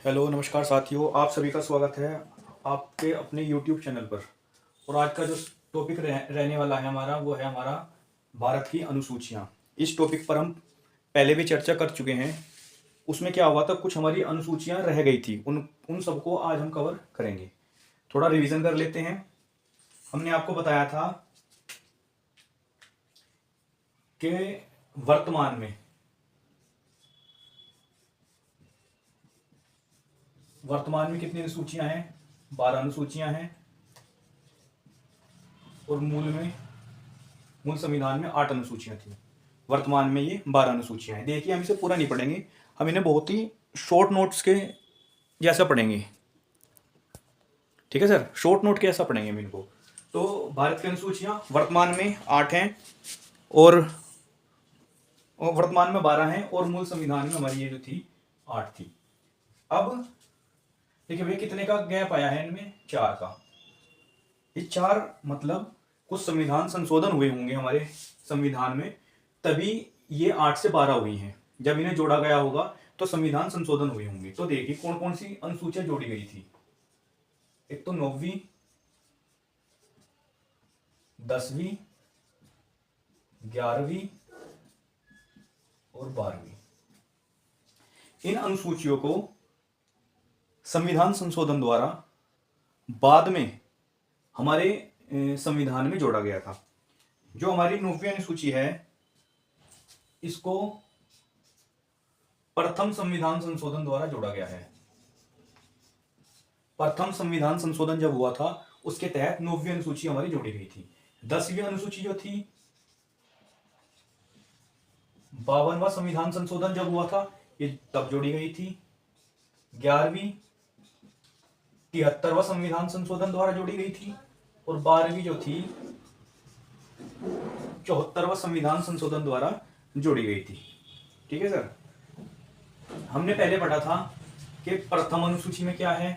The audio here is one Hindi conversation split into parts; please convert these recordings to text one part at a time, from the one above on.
हेलो नमस्कार साथियों, आप सभी का स्वागत है आपके अपने यूट्यूब चैनल पर। और आज का जो टॉपिक रहने वाला है हमारा, वो है हमारा भारत की अनुसूचियाँ। इस टॉपिक पर हम पहले भी चर्चा कर चुके हैं। उसमें क्या हुआ था, कुछ हमारी अनुसूचियाँ रह गई थी, उन उन सबको आज हम कवर करेंगे। थोड़ा रिवीजन कर लेते हैं। हमने आपको बताया था कि वर्तमान में कितनी अनुसूचियाँ हैं? 12 अनुसूचियाँ हैं। और मूल संविधान में 8 अनुसूचियां थी। वर्तमान में ये 12 अनुसूचियां हैं। देखिए, हम इसे पूरा नहीं पढ़ेंगे, हम इन्हें बहुत ही शॉर्ट नोट्स के जैसा पढ़ेंगे। ठीक है सर, शॉर्ट नोट के ऐसा पढ़ेंगे हम इनको। तो भारत की अनुसूचियां वर्तमान में 8 हैं और वर्तमान में 12 हैं, और मूल संविधान में हमारी ये जो थी 8 थी। अब देखिए भैया, कितने का गैप आया है इनमें? 4 का। ये 4 मतलब कुछ संविधान संशोधन हुए होंगे हमारे संविधान में, तभी ये 8 से 12 हुई हैं। जब इन्हें जोड़ा गया होगा तो संविधान संशोधन हुए होंगे। तो देखिए कौन कौन सी अनुसूचियां जोड़ी गई थी। एक तो 9वीं, 10वीं, 11वीं और 12वीं। इन अनुसूचियों को संविधान संशोधन द्वारा बाद में हमारे संविधान में जोड़ा गया था। जो हमारी 9वीं अनुसूची है, इसको प्रथम संविधान संशोधन द्वारा जोड़ा गया है। प्रथम संविधान संशोधन जब हुआ था, उसके तहत 9वीं अनुसूची हमारी जोड़ी गई थी। 10वीं अनुसूची जो थी, 52वां संविधान संशोधन जब हुआ था, ये तब जोड़ी गई थी। 11वीं 73वां संविधान संशोधन द्वारा जोड़ी गई थी। और 12वीं जो थी 74वां संविधान संशोधन द्वारा जोड़ी गई थी। ठीक है सर, हमने पहले पढ़ा था कि प्रथम अनुसूची में क्या है।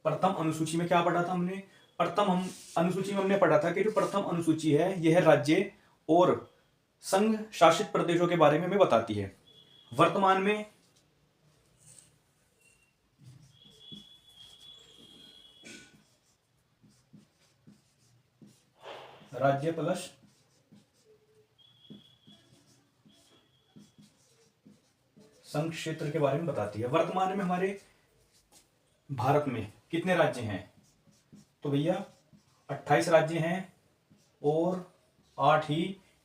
प्रथम अनुसूची में क्या पढ़ा था हमने? अनुसूची में हमने पढ़ा था कि जो प्रथम अनुसूची है, यह राज्य और संघ शासित प्रदेशों के बारे में हमें बताती है। वर्तमान में राज्य प्लस संघ क्षेत्र के बारे में बताती है। वर्तमान में हमारे भारत में कितने राज्य हैं? तो भैया 28 राज्य हैं और 8 ही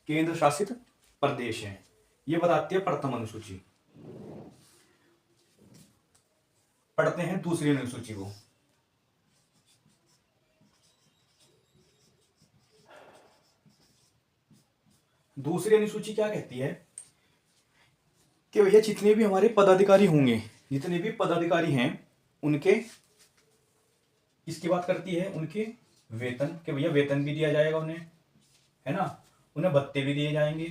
केंद्र शासित प्रदेश हैं। ये बताती है प्रथम अनुसूची। पढ़ते हैं दूसरी अनुसूची को। दूसरी अनुसूची क्या कहती है कि भैया जितने भी हमारे पदाधिकारी होंगे, जितने भी पदाधिकारी हैं, उनके, इसकी बात करती है उनके वेतन, कि भैया वेतन भी दिया जाएगा उन्हें, है ना, उन्हें भत्ते भी दिए जाएंगे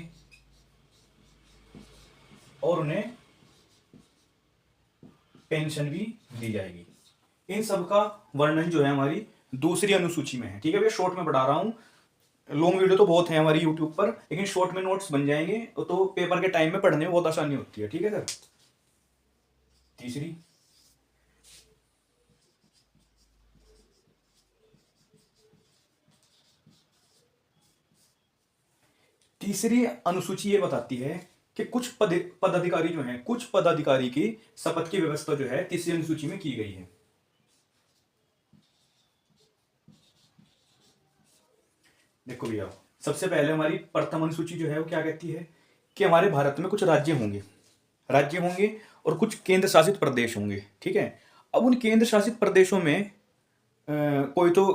और उन्हें पेंशन भी दी जाएगी। इन सब का वर्णन जो है हमारी दूसरी अनुसूची में है। ठीक है भैया, शॉर्ट में पढ़ा रहा हूं। लॉन्ग वीडियो तो बहुत है हमारी यूट्यूब पर, लेकिन शॉर्ट में नोट्स बन जाएंगे तो पेपर के टाइम में पढ़ने में बहुत आसानी होती है। ठीक है सर। तीसरी अनुसूची ये बताती है कि कुछ पदाधिकारी जो हैं, कुछ पदाधिकारी की शपथ की व्यवस्था जो है तीसरी अनुसूची में की गई है। देखो भैया, सबसे पहले हमारी प्रथम अनुसूची जो है वो क्या कहती है कि हमारे भारत में कुछ राज्य होंगे और कुछ केंद्र शासित प्रदेश होंगे। ठीक है। अब उन केंद्र शासित प्रदेशों में कोई तो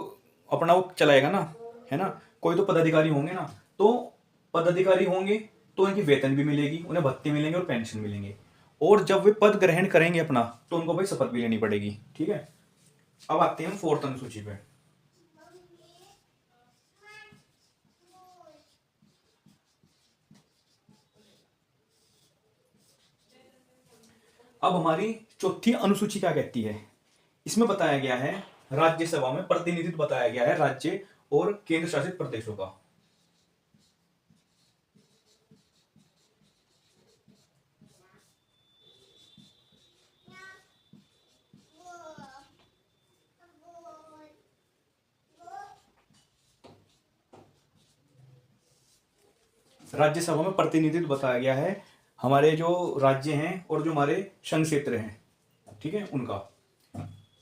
अपना वो चलाएगा ना, है ना, कोई तो पदाधिकारी होंगे ना। तो पदाधिकारी होंगे तो उनकी वेतन भी मिलेगी, उन्हें भत्ते मिलेंगे और पेंशन मिलेंगे। और जब वे पद ग्रहण करेंगे अपना, तो उनको भाई शपथ भी लेनी पड़ेगी। ठीक है। अब आते हैं हम फोर्थ अनुसूची पे। अब हमारी चौथी अनुसूची क्या कहती है? इसमें बताया गया है राज्यसभा में प्रतिनिधित्व बताया गया है राज्य और केंद्र शासित प्रदेशों का। राज्यसभा में प्रतिनिधित्व बताया गया है हमारे जो राज्य हैं और जो हमारे संघ क्षेत्र हैं, ठीक है, उनका।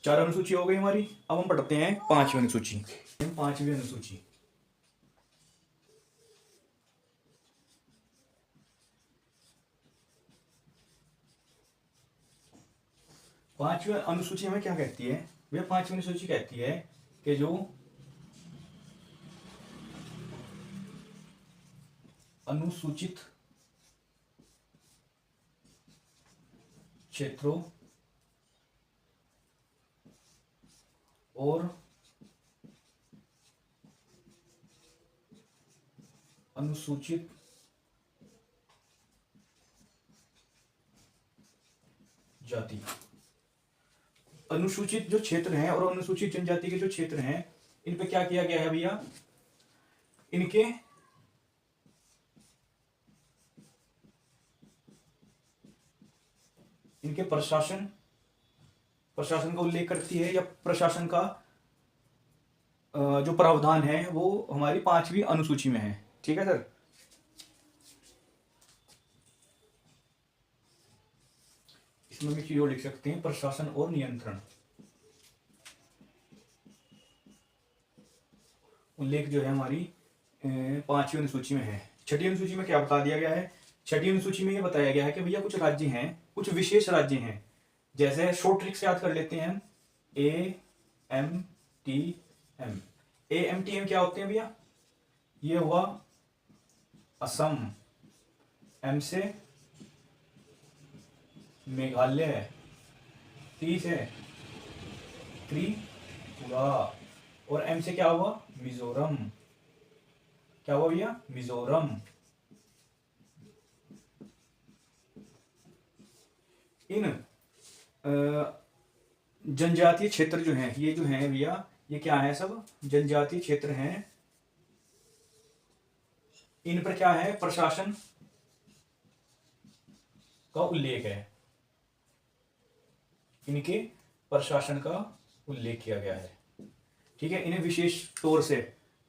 4 अनुसूची हो गई हमारी। अब हम पढ़ते हैं 5वीं अनुसूची। 5वीं अनुसूची, पांचवी अनुसूची हमें क्या कहती है भैया? 5वीं अनुसूची कहती है कि जो अनुसूचित क्षेत्रों और अनुसूचित जाति, अनुसूचित जो क्षेत्र हैं और अनुसूचित जनजाति के जो क्षेत्र हैं, इन पे क्या किया गया है भैया? इनके प्रशासन का उल्लेख करती है, या प्रशासन का जो प्रावधान है वो हमारी 5वीं अनुसूची में है, ठीक है सर। इसमें भी चीज लिख सकते हैं, प्रशासन और नियंत्रण उल्लेख जो है हमारी 5वीं अनुसूची में है। 6ठी अनुसूची में क्या बता दिया गया है? 6ठी अनुसूची में ये बताया गया है कि भैया कुछ राज्य हैं, कुछ विशेष राज्य हैं, जैसे शॉर्ट ट्रिक से याद कर लेते हैं हम। AMTM। AMTM क्या होते हैं भैया? ये हुआ असम, M से मेघालय, T से त्रिपुरा, और M से क्या हुआ? मिजोरम। क्या हुआ भैया? मिजोरम। इन जनजातीय क्षेत्र जो हैं, ये जो हैं भैया, ये क्या है? सब जनजातीय क्षेत्र हैं। इन पर क्या है? प्रशासन का उल्लेख है, इनके प्रशासन का उल्लेख किया गया है, ठीक है। इन्हें विशेष तौर से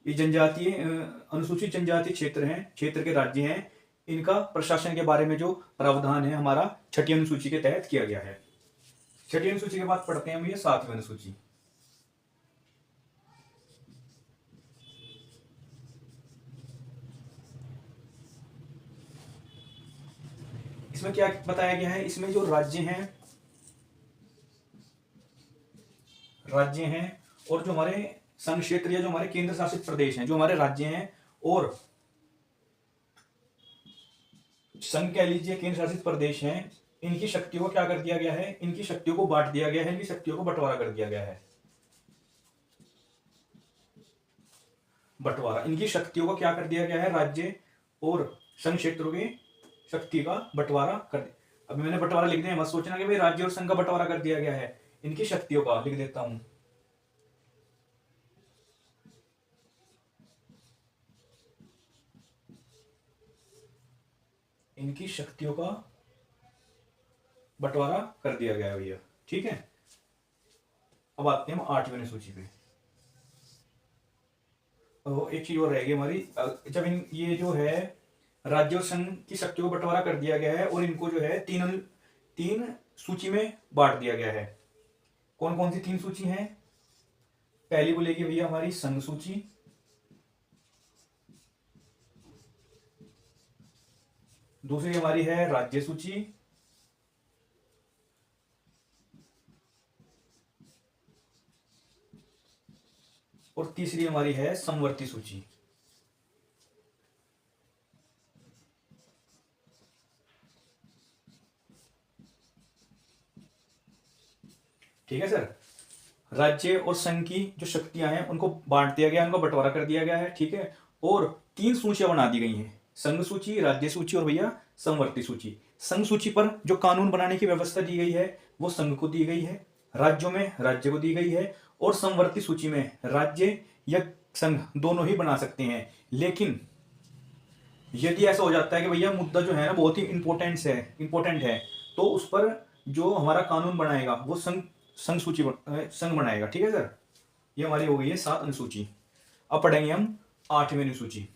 ये जनजातीय अनुसूचित जनजातीय क्षेत्र हैं, क्षेत्र के राज्य हैं, इनका प्रशासन के बारे में जो प्रावधान है हमारा 6ठी अनुसूची के तहत किया गया है। 6ठी अनुसूची के बाद पढ़ते हैं हम ये 7वीं अनुसूची। इसमें क्या बताया गया है? इसमें जो राज्य हैं और जो हमारे संघ क्षेत्र या जो हमारे केंद्र शासित प्रदेश हैं, जो हमारे राज्य हैं और संघ कह लीजिए, केंद्र शासित प्रदेश हैं, इनकी शक्तियों को क्या कर दिया गया है? इनकी शक्तियों को बांट दिया गया है, इनकी शक्तियों को बंटवारा कर दिया गया है। बंटवारा, इनकी शक्तियों को क्या कर दिया गया है? राज्य और संघ क्षेत्रों की शक्ति का बंटवारा कर दिया। अभी मैंने बंटवारा लिख दिया, मत सोचना कि भाई राज्य और संघ का बंटवारा कर दिया गया है, इनकी शक्तियों का लिख देता हूं। इनकी शक्तियों का बंटवारा कर दिया गया है भैया, ठीक है। अब आते हैं हम 8वीं अनुसूची पे। एक चीज और रहेगी हमारी, जब ये जो है राज्य और संघ की शक्तियों को बंटवारा कर दिया गया है और इनको जो है तीन सूची में बांट दिया गया है। कौन कौन सी 3 सूची हैं? पहली बोलेगी भैया हमारी संघ सूची, दूसरी हमारी है राज्य सूची, और तीसरी हमारी है समवर्ती सूची। ठीक है सर। राज्य और संघ की जो शक्तियां हैं उनको बांट दिया गया, उनको बंटवारा कर दिया गया है, ठीक है। और 3 सूचियां बना दी गई हैं, संघ सूची, राज्य सूची और भैया समवर्ती सूची। संघ सूची पर जो कानून बनाने की व्यवस्था दी गई है वो संघ को दी गई है, राज्यों में राज्य को दी गई है, और समवर्ती सूची में राज्य या संघ दोनों ही बना सकते हैं। लेकिन यदि ऐसा हो जाता है कि भैया मुद्दा जो है ना बहुत ही इंपॉर्टेंट है, तो उस पर जो हमारा कानून बनाएगा वो संघ बनाएगा। ठीक है सर, ये हमारी हो गई है 7 अनुसूची। अब पढ़ेंगे हम 8वीं अनुसूची।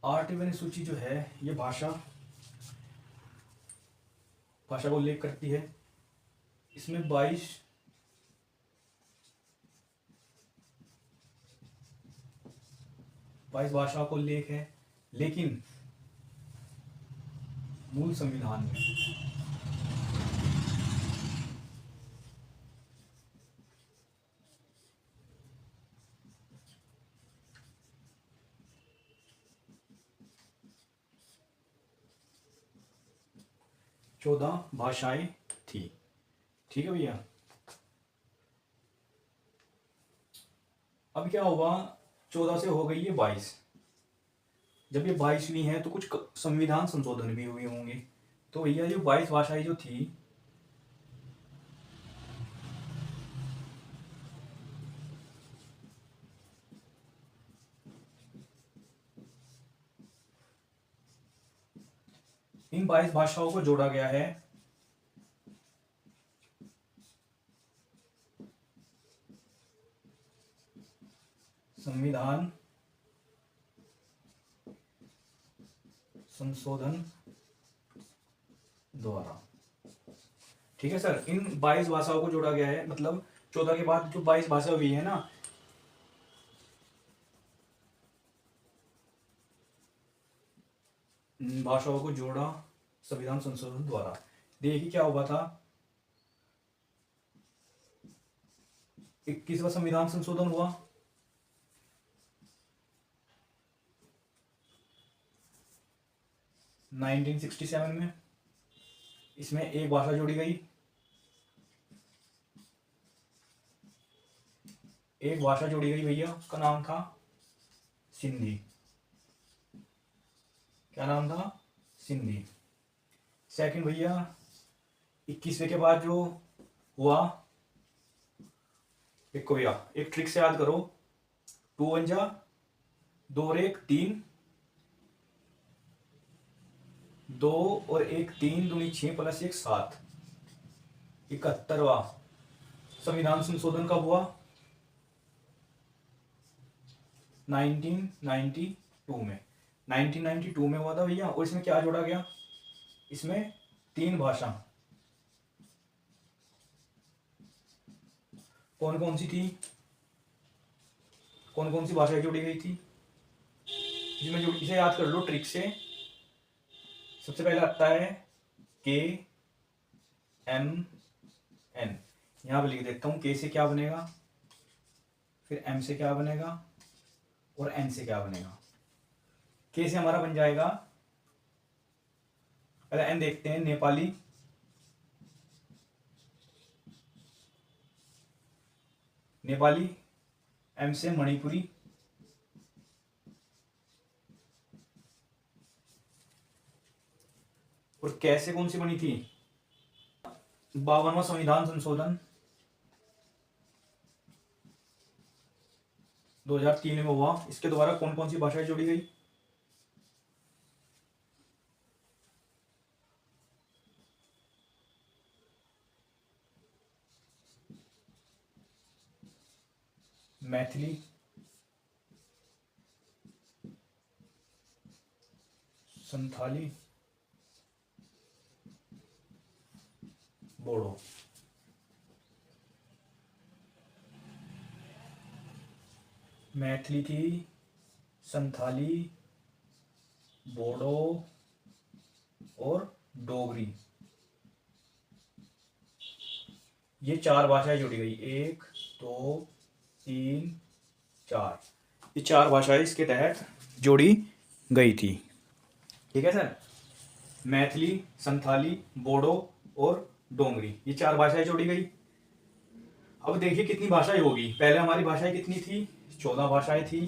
8वीं अनुसूची जो है ये भाषा को उल्लेख करती है। इसमें 22 भाषा को उल्लेख है, लेकिन मूल संविधान में चौदह भाषाएं थी। ठीक है भैया। अब क्या होगा, 14 से हो गई है 22। जब ये 22वीं है तो कुछ संविधान संशोधन भी हुए होंगे। तो भैया जो 22 भाषाएं जो थी, इन 22 भाषाओं को जोड़ा गया है संविधान संशोधन द्वारा। ठीक है सर, इन 22 भाषाओं को जोड़ा गया है, मतलब 14 के बाद जो 22 भाषा हुई है ना, भाषाओं को जोड़ा संविधान संशोधन द्वारा। देखिए क्या हुआ था, 21वां संविधान संशोधन हुआ, नाइनटीन 1967 में। इसमें एक भाषा जोड़ी गई, भैया, उसका नाम था सिंधी। क्या नाम था? सिंधी। सेकंड भैया 21वें के बाद जो हुआ, देखो भैया एक ट्रिक से याद करो, 2 1 जा 2 और 1 3, 2 और 1 3 दूनी 6 प्लस 1 7। 71वां संविधान संशोधन कब हुआ? 1992 में। 1992 में हुआ था भैया। और इसमें क्या जोड़ा गया? इसमें 3 भाषा। कौन कौन सी थी? कौन कौन सी भाषाएं जोड़ी गई थी? इसमें इसे याद कर लो ट्रिक से। सबसे पहले आता है के एम एन। यहां पर लिख देता हूं, के से क्या बनेगा, फिर एम से क्या बनेगा, और एन से क्या बनेगा। के से हमारा बन जाएगा, पहले एन देखते हैं, नेपाली, एम से मणिपुरी, और कैसे कौन सी बनी थी? 52वां संविधान संशोधन 2003 में हुआ। इसके द्वारा कौन कौन सी भाषाएं जोड़ी गई? मैथिली, संथाली, बोडो। मैथिली थी, संथाली, बोडो और डोगरी। ये 4 भाषाएं जोड़ी गई, 1 2 3 4। ये 4 भाषाएं इसके तहत जोड़ी गई थी। ठीक है सर, मैथिली, संथाली, बोडो और डोगरी, ये 4 भाषाएं जोड़ी गई। अब देखिए कितनी भाषाएं होगी। पहले हमारी भाषाएं कितनी थी? 14 भाषाएं थी।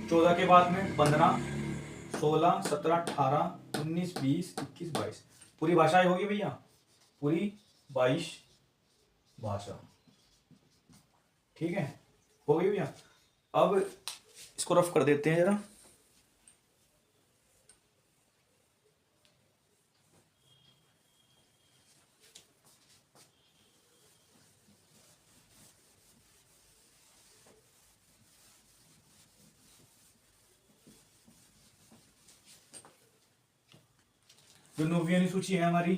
14 के बाद में 15 16 17 18 19 20 21 22 पूरी भाषाएं होगी भैया, पूरी 22 भाषा। ठीक है, हो गई भैया। अब इसको रफ कर देते हैं जरा। जो 9वीं अनुसूची है हमारी,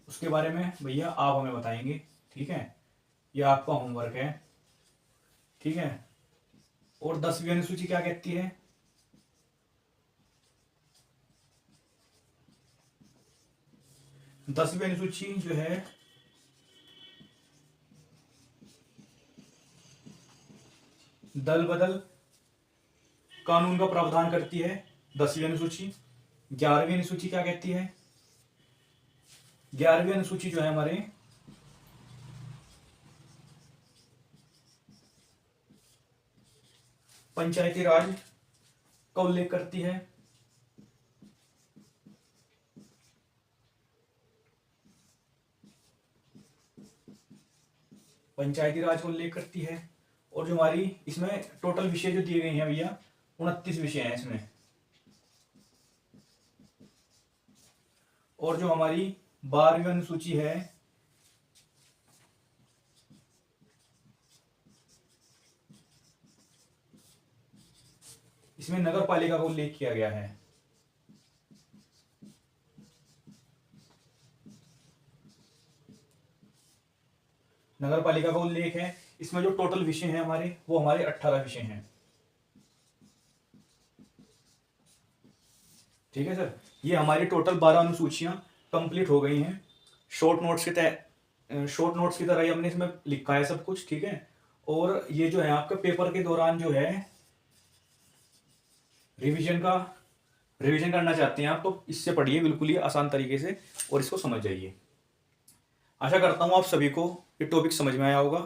उसके बारे में भैया आप हमें बताएंगे। ठीक है, यह आपका होमवर्क है। ठीक है, और 10वीं अनुसूची क्या कहती है? 10वीं अनुसूची जो है दल बदल कानून का प्रावधान करती है, 10वीं अनुसूची। 11वीं अनुसूची क्या कहती है? 11वीं अनुसूची जो है हमारे पंचायती राज का उल्लेख करती है। पंचायती राज का उल्लेख करती है। और जो हमारी इसमें टोटल विषय जो दिए गए हैं भैया, 29 विषय हैं इसमें। और जो हमारी 12वीं अनुसूची है, इसमें नगर पालिका का उल्लेख किया गया है। नगर पालिका का उल्लेख है। इसमें जो टोटल विषय हैं हमारे, वो हमारे 18 विषय हैं। ठीक है सर, ये हमारी टोटल 12 अनुसूचियां कंप्लीट हो गई हैं। शॉर्ट नोट्स की तरह ही हमने इसमें लिखा है सब कुछ। ठीक है, और ये जो है आपका पेपर के दौरान जो है रिवीजन करना चाहते हैं आप, तो इससे पढ़िए बिल्कुल ही आसान तरीके से और इसको समझ जाइए। आशा करता हूँ आप सभी को ये टॉपिक समझ में आया होगा।